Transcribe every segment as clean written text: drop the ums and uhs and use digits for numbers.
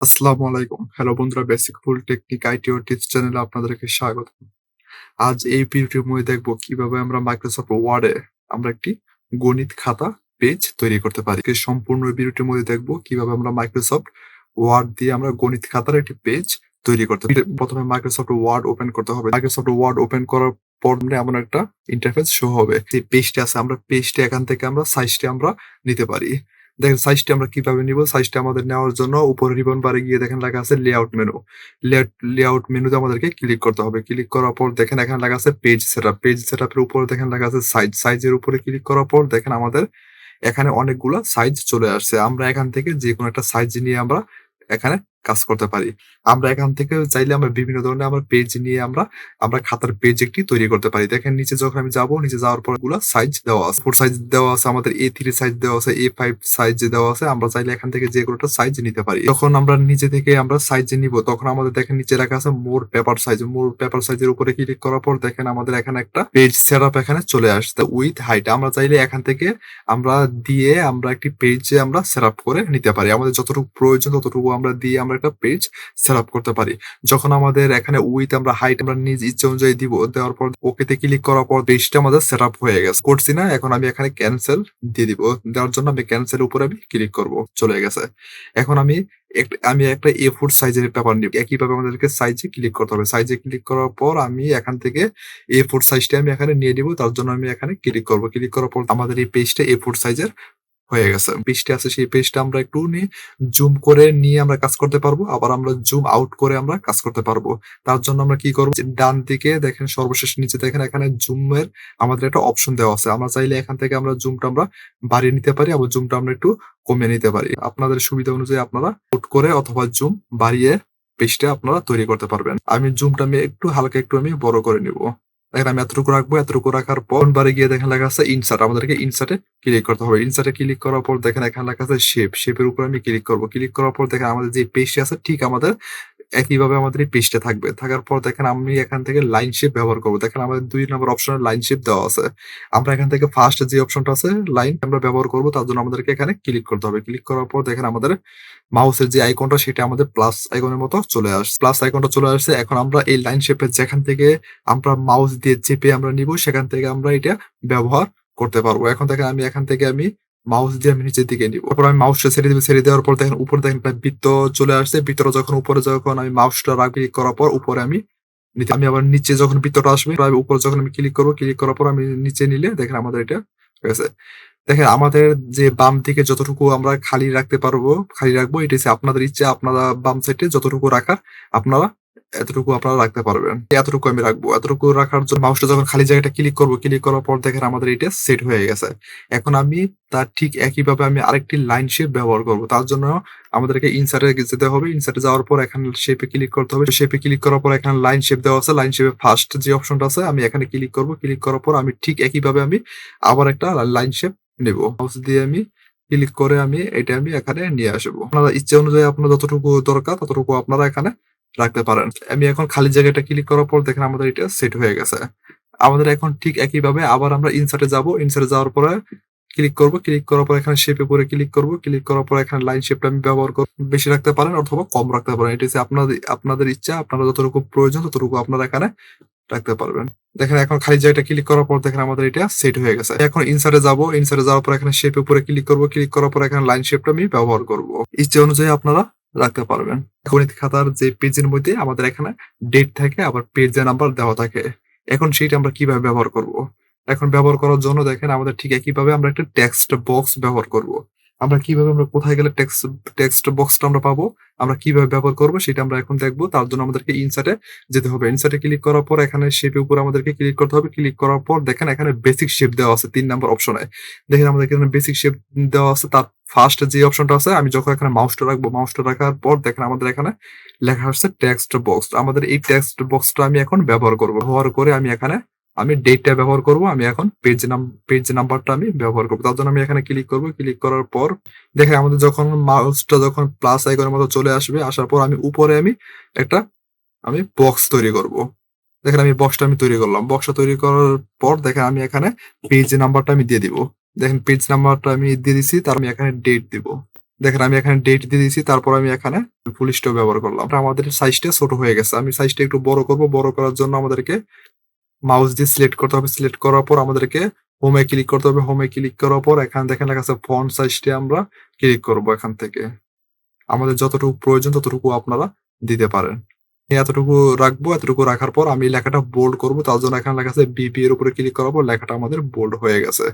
আসসালামু আলাইকুম। হ্যালো বন্ধুরা, বেসিক ফুল টেকনিক আইটি ও টিপস চ্যানেলে আপনাদেরকে স্বাগত। আজ এই ভিডিওটির মধ্যে দেখব কিভাবে আমরা মাইক্রোসফট ওয়ার্ডে আমরা একটি গণিত খাতা পেজ তৈরি করতে পারি। সম্পূর্ণ ভিডিওটির মধ্যে দেখব কিভাবে আমরা মাইক্রোসফট ওয়ার্ড দিয়ে আমরা গণিত খাতার একটি পেজ তৈরি করতে পারি। প্রথমে মাইক্রোসফট ওয়ার্ড ওপেন করতে হবে। মাইক্রোসফট ওয়ার্ড ওপেন করার পর এমন একটা ইন্টারফেস শো হবে। যে পেজটা আছে, আমরা পেজটা এখান থেকে আমরা সাইজটা আমরা নিতে পারি। দেখেন সাইজটা আমরা কিভাবে নিব। সাইজটা আমাদের নেওয়ার জন্য উপরে রিবন বারে গিয়ে দেখেন লেখা আছে লেআউট মেনু। লেআউট মেনুতে আমাদেরকে ক্লিক করতে হবে। ক্লিক করার পর দেখেন এখানে লেখা আছে পেজ সেটআপ। পেজ সেটআপের উপরে দেখেন লেখা আছে সাইজ। সাইজের উপরে ক্লিক করার পর দেখেন আমাদের এখানে অনেকগুলা সাইজ চলে আসছে। আমরা এখান থেকে যেকোনো একটা সাইজ নিয়ে আমরা এখানে কাজ করতে পারি। আমরা এখান থেকে চাইলে আমরা বিভিন্ন ধরনের আমরা পেজ নিয়ে আমরা খাতার পেজ একটি তৈরি করতে পারি। দেখেন নিচে যখন আমি যাব, নিচে যাওয়ার পর গুলা সাইজ দেওয়া আছে। 4 সাইজ দেওয়া আছে, আমাদের A3 সাইজ দেওয়া আছে, A5 সাইজ দেওয়া আছে। আমরা চাইলে এখান থেকে যেকোনো একটা সাইজ নিতে পারি। যখন আমরা নিচে থেকে আমরা সাইজ নিব, তখন আমাদের দেখেন নিচে রাখা আছে মোর পেপার সাইজ। মোর পেপার সাইজের উপরে ক্লিক করার পর দেখেন আমাদের এখানে একটা পেজ সেটআপ এখানে চলে আসছে উইথ হাইট। আমরা চাইলে এখান থেকে আমরা দিয়ে আমরা একটি পেজে আমরা সেটআপ করে নিতে পারি। আমাদের যতটুকু প্রয়োজন ততটুকু আমরা দিয়ে আমরা একটা পেজ সেটআপ করতে পারি। যখন আমাদের এখানে উইথ আমরা হাইট আমরা নিজ ইচ্ছে অনুযায়ী দিব, দেওয়ার পর ওকেতে ক্লিক করার পর পেজটা আমাদের সেটআপ হয়ে গেছে। করছি না, এখন আমি এখানে ক্যান্সেল দিয়ে দিব। দেওয়ার জন্য আমি ক্যান্সেল উপরে আমি ক্লিক করব। চলে গেছে। এখন আমি একটা A4 সাইজের পেপার নিব। একইভাবে আমাদেরকে সাইজে ক্লিক করতে হবে। সাইজে ক্লিক করার পর আমি এখান থেকে A4 সাইজটা আমি এখানে নিয়ে নিব। তার জন্য আমি এখানে ক্লিক করব। ক্লিক করার পর আমাদের এই পেজটা A4 সাইজের হয়ে গেছে। পেজটা আছে, সেই পেজটা আমরা একটু জুম করে নিয়ে আমরা কাজ করতে পারবো। আবার আমরা জুম আউট করে আমরা কাজ করতে পারবো। তার জন্য আমরা কি করবো, ডান দিকে দেখেন সর্বশেষ নিচে দেখেন এখানে জুমের আমাদের একটা অপশন দেওয়া আছে। আমরা চাইলে এখান থেকে আমরা জুমটা আমরা বাড়িয়ে নিতে পারি, আবার জুমটা আমরা একটু কমিয়ে নিতে পারি। আপনাদের সুবিধা অনুযায়ী আপনারা আউট করে অথবা জুম বাড়িয়ে পেজটা আপনারা তৈরি করতে পারবেন। আমি জুমটা আমি একটু হালকা একটু আমি বড় করে নিব। দেখেন আমি এতটুকু রাখবো। এতটুকু রাখার পর বারে গিয়ে দেখেন লেখা আছে ইনসার্ট। আমাদেরকে ইনসার্টে ক্লিক করতে হবে। ইনসার্টে ক্লিক করার পর দেখেন এখানে লেখা আছে শেপ। শেপের উপর আমি ক্লিক করব। ক্লিক করার পর দেখেন আমাদের যে পেজটা আছে ঠিক আমাদের একইভাবে আমাদের এই পেজটা থাকবে। থাকার পর দেখেন আমি এখান থেকে লাইন শেপ ব্যবহার করব। দেখেন আমাদের 2 নম্বর অপশনে লাইন শেপ দেওয়া আছে। আমরা এখান থেকে ফার্স্ট যে অপশনটা আছে লাইন আমরা ব্যবহার করব। তার জন্য আমাদেরকে এখানে ক্লিক করতে হবে। ক্লিক করার পর দেখেন আমাদের মাউসের যে আইকনটা সেটা আমাদের প্লাস আইকনের মতো চলে আসছে। প্লাস আইকনটা চলে আসছে। এখন আমরা এই লাইন শেপের যেখান থেকে আমরা মাউস দিয়ে চেপে আমরা নিব, সেখান থেকে আমরা এটা ব্যবহার করতে পারবো। এখন দেখেন আমি এখান থেকে আমি মাউস দিয়ে আমি নিচের দিকে নিব। তারপর আমি মাউসটা ছেড়ে দিব। ছেড়ে দেওয়ার পর দেখেন উপরে দেখেন একটা বৃত্ত চলে আসছে। বৃত্তটা যখন উপরে যখন আমি মাউসটা ক্লিক করার পর উপরে আমি আমি আবার নিচে যখন বৃত্তটা আসবে উপরে যখন আমি ক্লিক করবো, ক্লিক করার পর আমি নিচে নিলে দেখেন আমাদের এটা হয়ে গেছে। দেখেন আমাদের যে বাম দিকে যতটুকু আমরা খালি রাখতে পারবো, খালি রাখবো, এটা হচ্ছে আপনাদের ইচ্ছা। আপনারা বাম সাইডে যতটুকু রাখার আপনারা এতটুকু আপনারা রাখতে পারবেন। এতটুকু আমি রাখবো। এতটুকু রাখার জন্য মাউসটা যখন খালি জায়গাটা ক্লিক করবো, ক্লিক করার পর দেখেন আমাদের এটা সেট হয়ে গেছে। এখন আমি তার ঠিক একইভাবে আমি আরেকটি লাইন শেপ ব্যবহার করব। তার জন্য আমাদেরকে ইনসার্টে যেতে হবে। ইনসার্টে যাওয়ার পর এখানে শেপে ক্লিক করতে হবে। শেপে ক্লিক করার পর এখানে লাইন শেপ দেওয়া আছে। লাইন শেপে ফার্স্ট যে অপশনটা আছে আমি এখানে ক্লিক করব। ক্লিক করার পর আমি ঠিক একইভাবে আমি আবার একটা লাইন শেপ নেব। মাউস দিয়ে আমি ক্লিক করে এটা আমি এখানে নিয়ে আসবো। আপনারা ইচ্ছে অনুযায়ী আপনার যতটুকু দরকার ততটুকু আপনারা এখানে রাখতে পারেন। আমি এখন খালি জায়গাটা ক্লিক করার পর দেখেন আমাদের এটা সেট হয়ে গেছে। আমাদের এখন ঠিক একইভাবে আবার আমরা ইনসার্টে যাব। ইনসার্টে যাওয়ার পরে ক্লিক করব। ক্লিক করার পর এখানে শেপে উপরে ক্লিক করব। ক্লিক করার পর এখানে লাইন শেপটা আমি ব্যবহার করব। বেশি রাখতে পারেন অথবা কম রাখতে পারেন। এটা হচ্ছে আপনাদের ইচ্ছা। আপনারা যতটুকু প্রয়োজন ততটুকু আপনারা এখানে রাখতে পারবেন। দেখেন এখন খালি জায়গাটা ক্লিক করার পর দেখেন আমাদের এটা সেট হয়ে গেছে। এখন ইনসার্টে যাব। ইনসার্টে যাওয়ার পর এখানে শেপে উপরে ক্লিক করব। ক্লিক করার পর এখানে লাইন শেপটা আমি ব্যবহার করব। ইচ্ছে অনুযায়ী আপনারা রাখতে পারবেন। গণিত খাতার যে পেজের মধ্যে আমাদের এখানে ডেট থাকে, আবার পেজের নাম্বার দেওয়া থাকে। এখন সেইটা আমরা কিভাবে ব্যবহার করব? এখন ব্যবহার করার জন্য দেখেন আমাদের ঠিক একইভাবে আমরা একটা টেক্সট বক্স ব্যবহার করব। আমরা কিভাবে আমরা কোথায় গেলে টেক্সট বক্সটা আমরা পাবো, আমরা কিভাবে ব্যবহার করব সেটা আমরা এখন দেখবো। তার জন্য আমাদেরকে ইনসার্টে যেতে হবে। ইনসার্টে ক্লিক করার পর এখানে শেপের উপর আমাদেরকে ক্লিক করতে হবে। ক্লিক করার পর দেখেন এখানে বেসিক শেপ দেওয়া আছে 3 নম্বর অপশনে। দেখেন আমাদের এখানে বেসিক শেপ দেওয়া আছে। তার ফার্স্ট যে অপশনটা আছে আমি যখন এখানে মাউসটা রাখবো, মাউসটা রাখার পর দেখেন আমাদের এখানে লেখা আসছে টেক্সট বক্স। আমাদের এই টেক্সট বক্সটা আমি এখন ব্যবহার করব। ব্যবহার করে আমি ডেটটা ব্যবহার করব। আমি এখন পেজ নাম্বারটা আমি ব্যবহার করব। তার জন্য আমি এখানে ক্লিক করব। ক্লিক করার পর দেখেন আমাদের যখন মাউসটা যখন প্লাস আইকনের মতো চলে আসবে, আসার পর আমি উপরে একটা বক্স তৈরি করব। দেখেন আমি বক্সটা তৈরি করলাম। বক্সটা তৈরি করার পর দেখেন আমি এখানে পেজ নাম্বারটা আমি দিয়ে দিব। দেখেন পেজ নাম্বারটা আমি দিয়ে দিছি। তার আমি এখানে ডেট দিব। দেখেন আমি এখানে ডেট দিয়ে দিয়েছি, তারপর আমি এখানে ফুল স্টপ ব্যবহার করলাম। আমাদের সাইজটা ছোট হয়ে গেছে, আমি সাইজটা একটু বড় করব। বড় করার জন্য আমাদেরকে মাউস দিয়ে সিলেক্ট করতে হবে। সিলেক্ট করার পর আমাদেরকে হোমে ক্লিক করতে হবে। হোমে ক্লিক করার পর এখানে দেখেন লেখা আছে ফন্ট সাইজটা আমরা ক্লিক করব এখান থেকে। আমাদের যতটুকু প্রয়োজন ততটুকু আপনারা দিতে পারেন। এতটুকু রাখবো। এতটুকু রাখার পর আমি লেখাটা বোল্ড করব। তার জন্য এখানে লেখা আছে বিপি এর উপরে ক্লিক করার পর লেখাটা আমাদের বোল্ড হয়ে গেছে।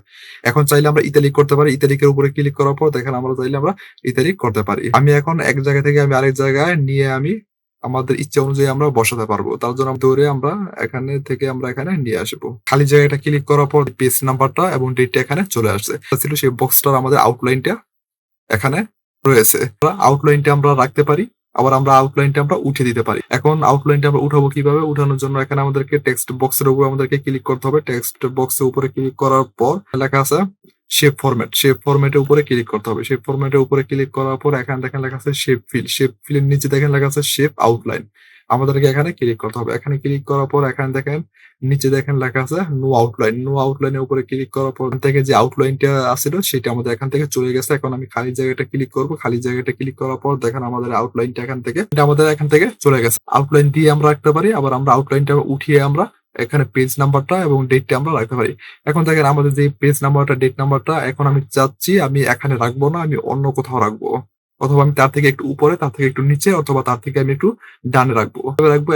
এখন চাইলে আমরা ইতালিক করতে পারি। ইতালিকের উপরে ক্লিক করার পর দেখেন আমরা চাইলে আমরা ইতালিক করতে পারি। আমি এখন এক জায়গা থেকে আমি আরেক জায়গায় নিয়ে আমি আমাদের ইচ্ছা অনুযায়ী আমরা বসাতে পারবো। তার জন্য ধরে আমরা এখানে থেকে আমরা এখানে নিয়ে আসবো। খালি জায়গাটা ক্লিক করার পর পেজ নাম্বারটা এবং ডেটটা এখানে চলে আসছে। ছিল সেই বক্সটার আমাদের আউটলাইনটা এখানে রয়েছে। আউটলাইনটা আমরা রাখতে পারি, আবার আমরা আউটলাইনটা আমরা উঠে দিতে পারি। এখন আউটলাইনটা আমরা উঠাবো কিভাবে? উঠানোর জন্য এখানে আমাদেরকে টেক্সট বক্সের উপর আমাদেরকে ক্লিক করতে হবে। টেক্সট বক্সের উপরে ক্লিক করার পর লেখা আছে শেপ ফরম্যাট। শেপ ফরম্যাটের উপরে ক্লিক করতে হবে। শেপ ফরম্যাটের উপরে ক্লিক করার পর এখানে দেখেন লেখা আছে শেপ ফিল। শেপ ফিলের নিচে দেখেন লেখা আছে শেপ আউটলাইন। আমাদেরকে এখানে ক্লিক করতে হবে। এখানে ক্লিক করার পর এখানে দেখেন নিচে দেখেন লেখা আছে নো আউটলাইন। নো আউটলাইনের উপরে ক্লিক করার পর থেকে যে আউটলাইনটা আছিল সেটা আমাদের এখান থেকে চলে গেছে। এখন আমি খালি জায়গাটা ক্লিক করব। খালি জায়গাটা ক্লিক করার পর দেখেন আমাদের আউটলাইনটা এখান থেকে চলে গেছে। আউটলাইন দিয়ে আমরা রাখতে পারি, আবার আমরা আউটলাইনটা উঠিয়ে আমরা এখানে পেজ নাম্বারটা এবং ডেটটা আমরা রাখতে পারি। এখন দেখেন আমাদের যে পেজ নাম্বারটা, ডেট নাম্বারটা এখন আমি চাচ্ছি আমি এখানে রাখবো না, আমি অন্য কোথাও রাখবো। অথবা আমি তার থেকে একটু উপরে, তার থেকে একটু নিচে, অথবা তার থেকে আমি একটু ডানে রাখবো।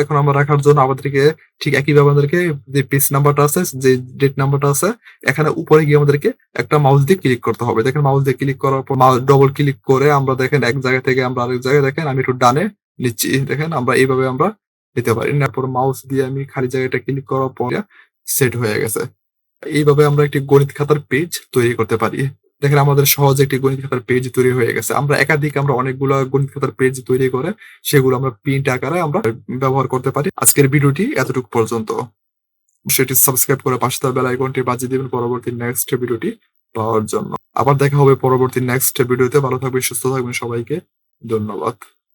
এখন আমরা রাখার জন্য আমাদেরকে ঠিক একইভাবে আমাদেরকে যে পেজ নাম্বারটা আছে, যে ডেট নাম্বারটা আছে, এখানে উপরে গিয়ে আমাদেরকে একটা মাউস দিয়ে ক্লিক করতে হবে। দেখেন মাউস দিয়ে ক্লিক করার পর ডবল ক্লিক করে আমরা দেখেন এক জায়গা থেকে আমরা আরেক জায়গায় দেখেন আমি একটু ডানে নিচ্ছি। দেখেন আমরা এইভাবে আমরা নিতে পারি। তারপর মাউস দিয়ে আমি খালি জায়গাটা ক্লিক করার পর সেট হয়ে গেছে। এইভাবে আমরা একটি গণিত খাতার পেজ তৈরি করতে পারি। দেখেন আমাদের সহজে একটি গণিত খাতার পেজ তৈরি হয়ে গেছে। আমরা আমরা অনেকগুলা গণিত খাতার পেজ তৈরি করে সেগুলো আমরা প্রিন্ট আকারে আমরা ব্যবহার করতে পারি। আজকের ভিডিওটি এতটুকু পর্যন্ত। সেটি সাবস্ক্রাইব করে পাশে থাকা বেল আইকনটি বাজিয়ে দিবেন পরবর্তী নেক্সট ভিডিওটি পাওয়ার জন্য। আবার দেখা হবে পরবর্তী নেক্সট ভিডিওতে। ভালো থাকবেন, সুস্থ থাকবেন, সবাইকে ধন্যবাদ।